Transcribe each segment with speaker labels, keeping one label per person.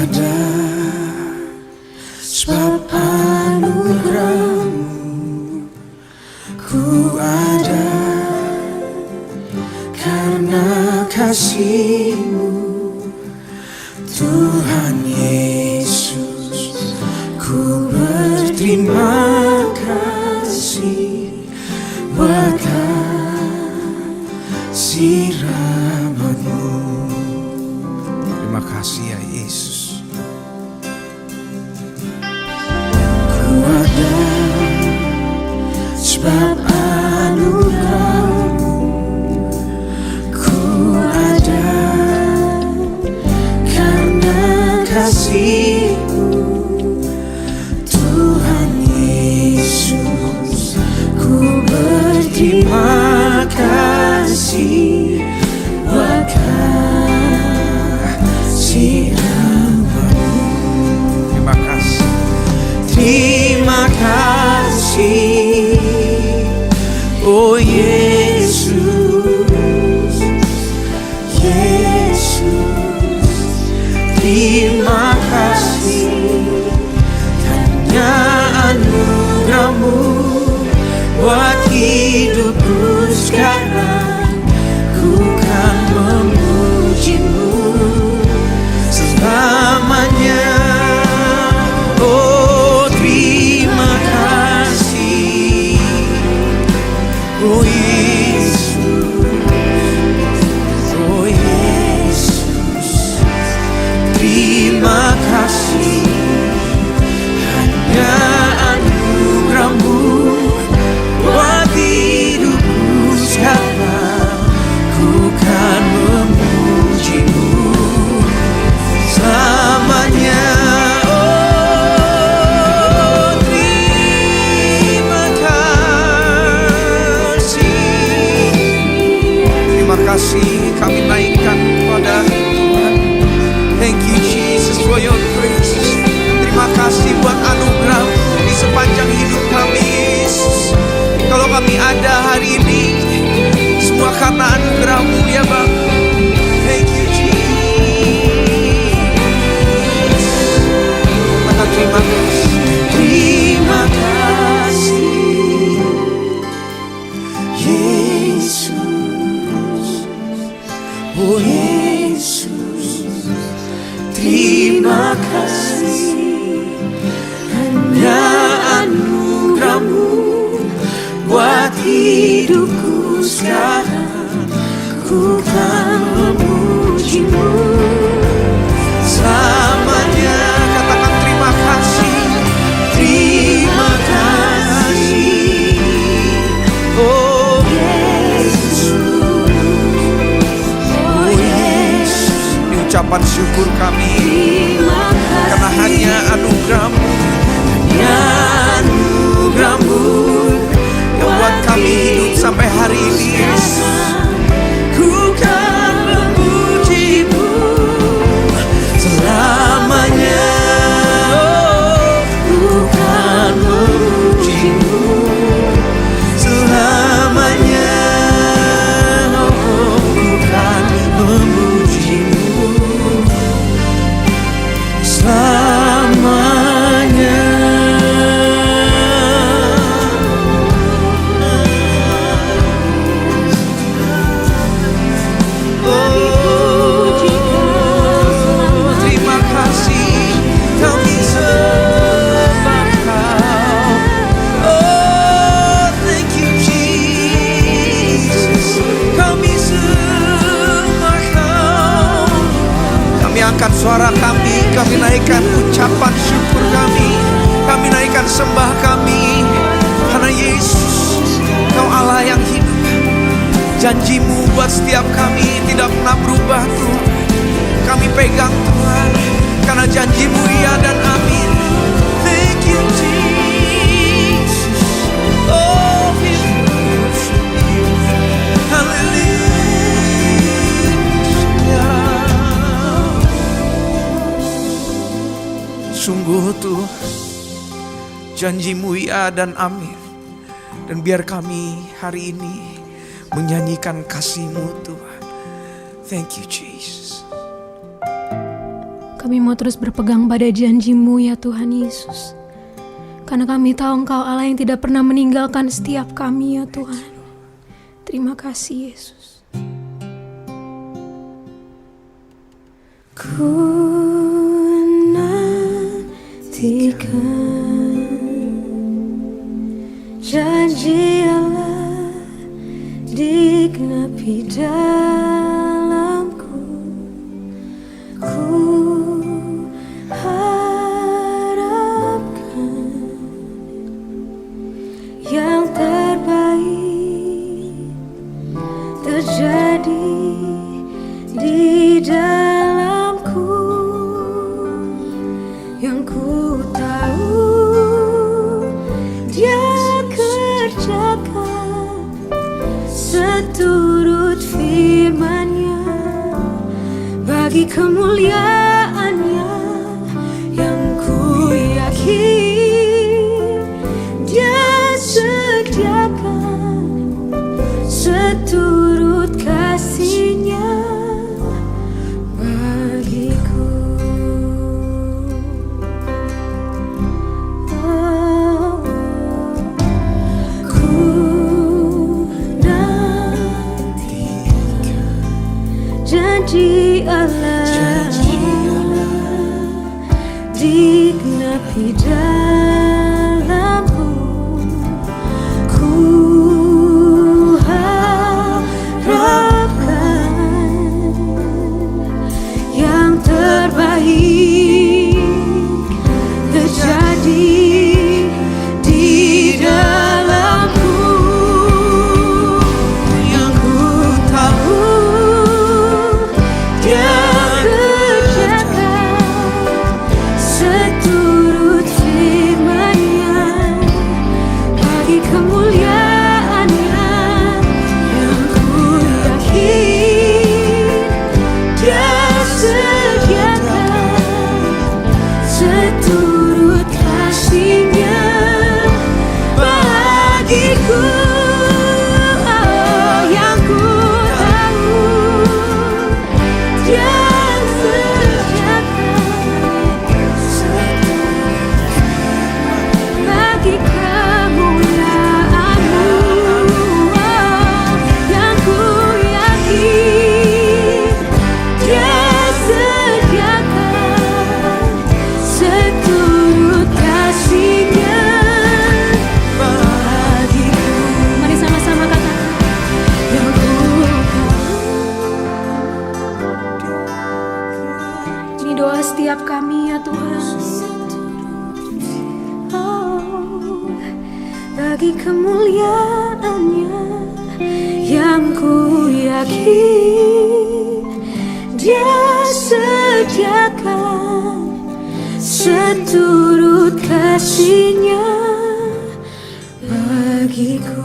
Speaker 1: ada sebab anugerah-Mu, ku ada karena kasih-Mu. Tuhan Yesus, ku berterima kasih buat kasih rahmat-Mu. Terima kasih ya Yesus. Ku ada sebab anugerah-Mu, ku ada karena kasih-Mu. Tuhan Yesus, ku berterima kasih buat kasih rahmat-Mu. Terima kasih. Terima kasih, oh Yesus, Yesus. Terima kasih, hanya anugerah-Mu buat hidupku sekarang. Ku kan memuji-Mu selamanya. Oh terima kasih, oh Yesus, oh Yesus. Terima kasih, hanya anugerah-Mu buat hidupku sekarang. Ku kan memuji-Mu selamanya. Oh terima kasih. Terima kasih kami naikkan kepada Tuhan. Thank you Jesus for your grace. Terima kasih buat anugerah-Mu di sepanjang hidup kami Yesus. Kalau kami ada hari ini, semua karena anugerah-Mu ya Bapa. Thank you Jesus. Maka terima kasih. Terima kasih Yesus, oh Yesus. Terima kasih, hanya anugerah-Mu buat hidupku sekarang. Ku kan memuji-Mu selamanya. Katakan terima kasih, terima kasih, oh Yesus, oh Yesus. Ini ucapan syukur kami, karena hanya anugerah-Mu, hanya anugerah-Mu yang buat kami hidup sampai hari ini Yesus. Ku kan memuji-Mu selamanya. Oh, ku kan memuji-Mu selamanya. Oh, ku kan memuji-Mu selamanya. Terima kasih kami sembah Kau. Oh thank you Jesus. Kami sembah Kau. Kami angkat suara kami naikkan ucapan syukur kami naikkan sembah kami. Karena Yesus, Kau Allah yang hidup. Janji-Mu buat setiap kami tidak pernah berubah Tuhan. Kami pegang Tuhan, karena janji-Mu iya dan amin. Thank you Jesus. Oh hallelujah. Sungguh Tuhan, janji-Mu iya dan amin. Dan biar kami hari ini menyanyikan kasih-Mu Tuhan. Thank you Jesus.
Speaker 2: Kami mau terus berpegang pada janji-Mu ya Tuhan Yesus. Karena kami tahu Engkau Allah yang tidak pernah meninggalkan setiap kami ya Tuhan. Terima kasih Yesus. Ku nantikan janji Allah digenapi dalamku. Ku harapkan yang terbaik terjadi di dalamku. Yang ku tahu Dia kerjakan seturut firman-Nya bagi kemuliaan-Nya. Yang ku yakin Dia sediakan seturut kasih-Nya bagiku. Ku nantikan janji Allah digenapi dalamku. Ku harapkan yang terbaik terjadi di dalamku. Yang ku tahu Dia kerjakan seturut firman-Nya bagi kemuliaan-Nya. Yang ku yakin Dia sediakan seturut kasih-Nya bagiku. Oh, yang ku tahu Dia sediakan bagi kemuliaan-Mu. Oh, yang ku yakin Dia sediakan seturut kasih-Nya bagiku. Mari sama-sama katakan, yang ku tahu. Ini doa setiap kami ya Tuhan. Oh, bagi kemuliaan-Nya. Yang ku yakin Dia sediakan seturut kasih-Nya bagiku.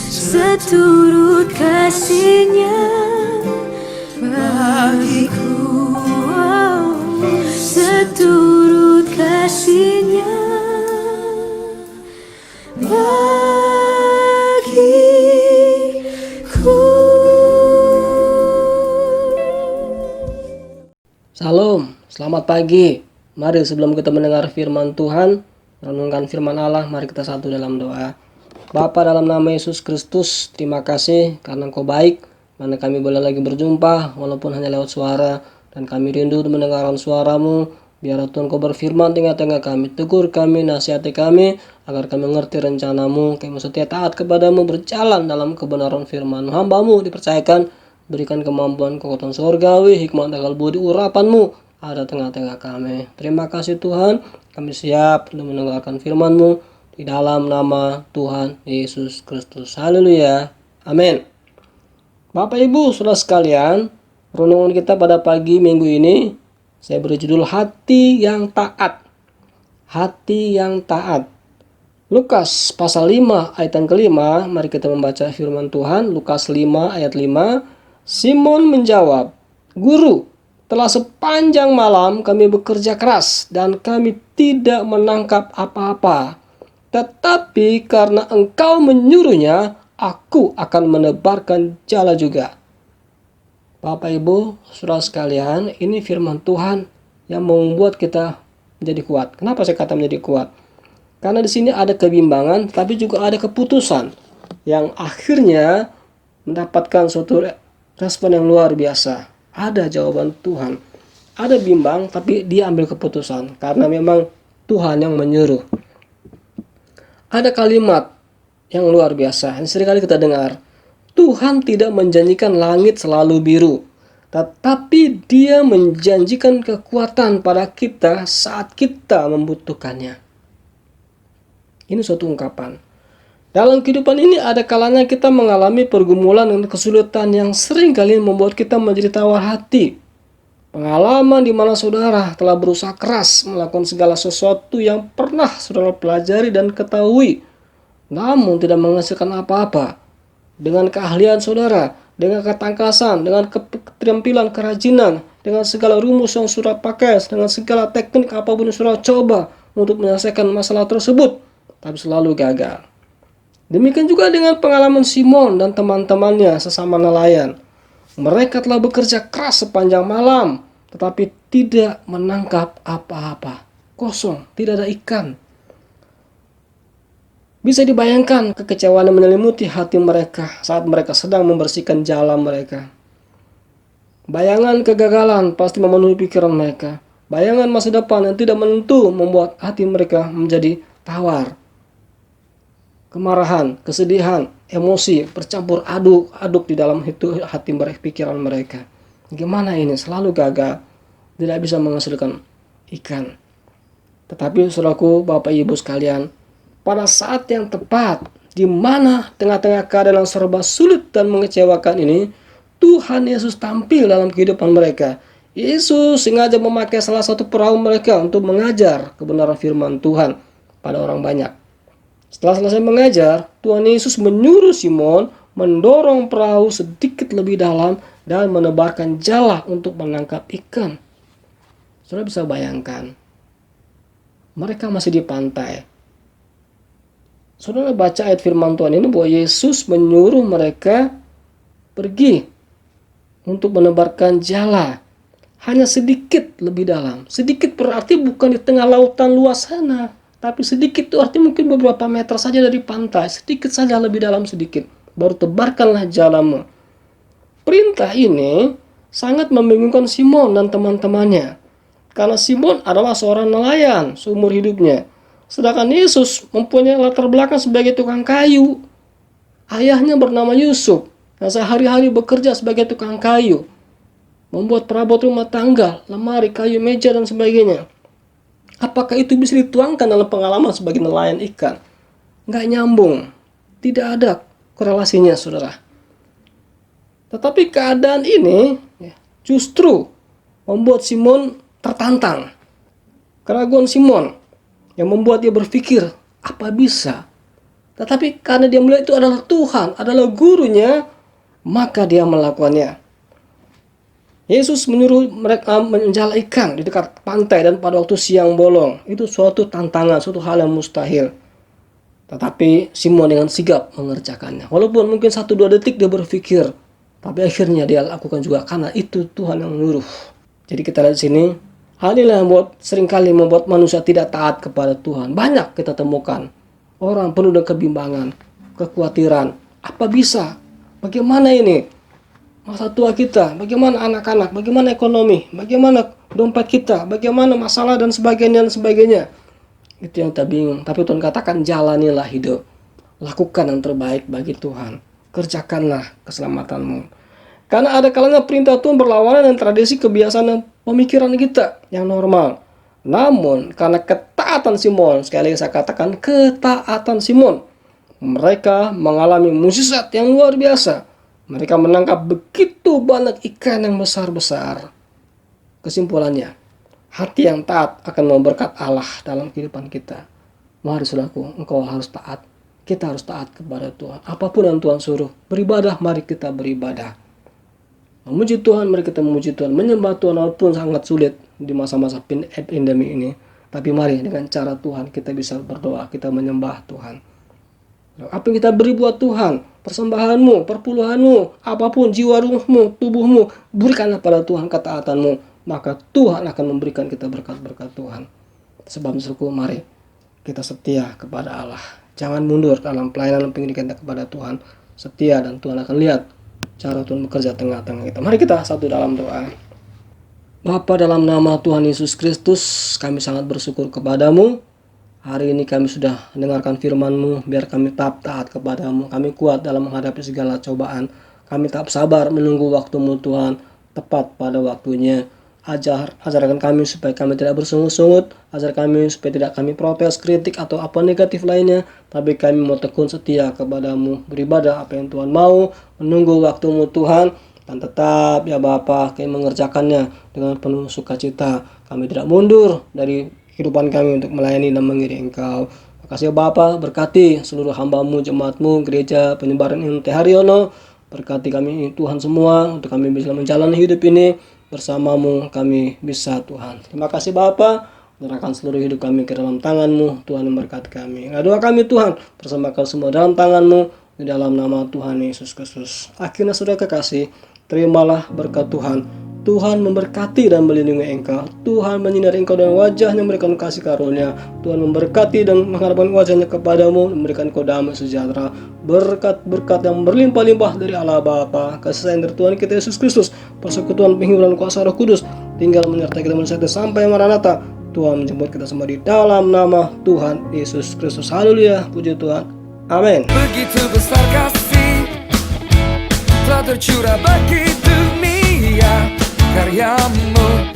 Speaker 2: Seturut kasih-Nya bagiku. Oh, seturut kasih-Nya bagiku.
Speaker 3: Salam, selamat pagi. Mari sebelum kita mendengar firman Tuhan, renungkan firman Allah, mari kita satu dalam doa. Bapa, dalam nama Yesus Kristus, terima kasih karena Engkau baik, mana kami boleh lagi berjumpa walaupun hanya lewat suara, dan kami rindu untuk mendengarkan suara-Mu. Biar Tuhan Kau berfirman tengah-tengah kami, tegur kami, nasihati kami, agar kami mengerti rencana-Mu, kami setia taat kepadamu, berjalan dalam kebenaran firman. Hamba-Mu dipercayakan, berikan kemampuan kekuatan surgawi, hikmat akal budi urapan-Mu ada tengah-tengah kami. Terima kasih Tuhan, kami siap untuk mendengarkan firman-Mu di dalam nama Tuhan Yesus Kristus. Haleluya. Amin. Bapak Ibu Saudara sekalian, renungan kita pada pagi minggu ini saya beri judul hati yang taat. Hati yang taat. Lukas pasal 5 ayat yang kelima, mari kita membaca firman Tuhan. Lukas 5 ayat 5. Simon menjawab, Guru, telah sepanjang malam kami bekerja keras dan kami tidak menangkap apa-apa. Tetapi karena Engkau menyuruhnya, aku akan menebarkan jala juga. Bapak Ibu, saudara sekalian, ini firman Tuhan yang membuat kita menjadi kuat. Kenapa saya kata menjadi kuat? Karena di sini ada kebimbangan, tapi juga ada keputusan yang akhirnya mendapatkan suatu respon yang luar biasa. Ada jawaban Tuhan. Ada bimbang, tapi dia ambil keputusan karena memang Tuhan yang menyuruh. Ada kalimat yang luar biasa yang seringkali kita dengar. Tuhan tidak menjanjikan langit selalu biru, tetapi Dia menjanjikan kekuatan pada kita saat kita membutuhkannya. Ini suatu ungkapan. Dalam kehidupan ini ada kalanya kita mengalami pergumulan dan kesulitan yang sering kali membuat kita menjadi tawar hati. Pengalaman di mana saudara telah berusaha keras melakukan segala sesuatu yang pernah saudara pelajari dan ketahui, namun tidak menghasilkan apa-apa. Dengan keahlian saudara, dengan ketangkasan, dengan keterampilan kerajinan, dengan segala rumus yang saudara pakai, dengan segala teknik apapun yang saudara coba untuk menyelesaikan masalah tersebut, tapi selalu gagal. Demikian juga dengan pengalaman Simon dan teman-temannya sesama nelayan. Mereka telah bekerja keras sepanjang malam, tetapi tidak menangkap apa-apa. Kosong, tidak ada ikan. Bisa dibayangkan kekecewaan yang menyelimuti hati mereka saat mereka sedang membersihkan jala mereka. Bayangan kegagalan pasti memenuhi pikiran mereka. Bayangan masa depan yang tidak menentu membuat hati mereka menjadi tawar. Kemarahan, kesedihan, emosi bercampur aduk di dalam hati mereka, pikiran mereka. Gimana ini? Selalu gagal, tidak bisa menghasilkan ikan. Tetapi saudaraku, Bapak Ibu sekalian, pada saat yang tepat, di mana tengah-tengah keadaan yang serba sulit dan mengecewakan ini, Tuhan Yesus tampil dalam kehidupan mereka. Yesus sengaja memakai salah satu perahu mereka untuk mengajar kebenaran firman Tuhan pada orang banyak. Setelah selesai mengajar, Tuhan Yesus menyuruh Simon mendorong perahu sedikit lebih dalam dan menebarkan jala untuk menangkap ikan. Saudara bisa bayangkan, mereka masih di pantai. Saudara baca ayat firman Tuhan ini bahwa Yesus menyuruh mereka pergi untuk menebarkan jala hanya sedikit lebih dalam. Sedikit berarti bukan di tengah lautan luas sana, tapi sedikit itu arti mungkin beberapa meter saja dari pantai. Sedikit saja lebih dalam sedikit. Baru tebarkanlah jalamu. Perintah ini sangat membingungkan Simon dan teman-temannya. Karena Simon adalah seorang nelayan seumur hidupnya. Sedangkan Yesus mempunyai latar belakang sebagai tukang kayu. Ayahnya bernama Yusuf, yang sehari-hari bekerja sebagai tukang kayu. Membuat perabot rumah tangga, lemari, kayu, meja, dan sebagainya. Apakah itu bisa dituangkan dalam pengalaman sebagai nelayan ikan? Nggak nyambung. Tidak ada korelasinya, saudara. Tetapi keadaan ini justru membuat Simon tertantang. Keraguan Simon yang membuat dia berpikir, apa bisa? Tetapi karena dia melihat itu adalah Tuhan, adalah gurunya, maka dia melakukannya. Yesus menyuruh mereka menjala ikan di dekat pantai dan pada waktu siang bolong. Itu suatu tantangan, suatu hal yang mustahil. Tetapi Simon dengan sigap mengerjakannya. Walaupun mungkin 1-2 detik dia berpikir, tapi akhirnya dia lakukan juga karena itu Tuhan yang menyuruh. Jadi kita lihat di sini, hal inilah yang seringkali membuat manusia tidak taat kepada Tuhan. Banyak kita temukan orang penuh dengan kebimbangan, kekhawatiran. Apa bisa? Bagaimana ini? Masa tua kita, bagaimana anak-anak, bagaimana ekonomi, bagaimana dompet kita, bagaimana masalah dan sebagainya. Itu yang kita bingung. Tapi Tuhan katakan jalanilah hidup. Lakukan yang terbaik bagi Tuhan. Kerjakanlah keselamatanmu. Karena ada kalanya perintah Tuhan berlawanan dengan tradisi, kebiasaan dan pemikiran kita yang normal. Namun karena ketaatan Simon, sekali lagi saya katakan ketaatan Simon, mereka mengalami mukjizat yang luar biasa. Mereka menangkap begitu banyak ikan yang besar-besar. Kesimpulannya, hati yang taat akan memberkat Allah dalam kehidupan kita. Mari saudaraku, engkau harus taat. Kita harus taat kepada Tuhan. Apapun yang Tuhan suruh, beribadah, mari kita beribadah. Memuji Tuhan, mari kita memuji Tuhan. Menyembah Tuhan walaupun sangat sulit di masa-masa pandemi ini. Tapi mari dengan cara Tuhan kita bisa berdoa, kita menyembah Tuhan. Apa yang kita beri buat Tuhan, persembahanmu, perpuluhanmu, apapun, jiwa ruhmu, tubuhmu, berikanlah pada Tuhan ketaatanmu, maka Tuhan akan memberikan kita berkat-berkat Tuhan. Sebab suku, mari kita setia kepada Allah. Jangan mundur dalam pelayanan pendidikan kita kepada Tuhan. Setia, dan Tuhan akan lihat cara Tuhan bekerja tengah-tengah kita. Mari kita satu dalam doa. Bapa, dalam nama Tuhan Yesus Kristus, kami sangat bersyukur kepadamu. Hari ini kami sudah mendengarkan firman-Mu, biar kami tetap taat kepadamu. Kami kuat dalam menghadapi segala cobaan. Kami tetap sabar menunggu waktu-Mu Tuhan, tepat pada waktunya. Ajarkan kami supaya kami tidak bersungut-sungut. Ajar kami supaya tidak kami protes, kritik, atau apa negatif lainnya. Tapi kami mau tekun setia kepadamu, beribadah apa yang Tuhan mau, menunggu waktu-Mu Tuhan. Dan tetap ya Bapa, kami mengerjakannya dengan penuh sukacita. Kami tidak mundur dari kehidupan kami untuk melayani dan mengiring Engkau. Makasih ya Bapa, berkati seluruh hamba-Mu, jemaat-Mu, gereja penyebaran Inti Haryono. Berkati kami Tuhan semua, untuk kami bisa menjalani hidup ini bersama-Mu, kami bisa Tuhan. Terima kasih Bapa, menyerahkan seluruh hidup kami ke dalam tangan-Mu. Tuhan memberkati kami. Doa kami Tuhan, persembahkan semua dalam tangan-Mu, di dalam nama Tuhan Yesus Kristus. Akhirnya saudara kekasih, terimalah berkat Tuhan. Tuhan memberkati dan melindungi engkau. Tuhan menyinari engkau dengan wajahnya, memberikan kasih karunia. Tuhan memberkati dan mengharapkan wajahnya kepadamu, memberikan engkau damai sejahtera. Berkat-berkat yang berlimpah-limpah dari Allah Bapa, kasih sayang dari Tuhan kita Yesus Kristus, persekutuan penghiburan kuasa Roh Kudus, tinggal menyertai kita sampai Maranatha. Tuhan menjemput kita semua di dalam nama Tuhan Yesus Kristus. Haleluya, puji Tuhan. Amin.
Speaker 1: Begitu besar kasih telah tercurah bagi dunia, karya-Mu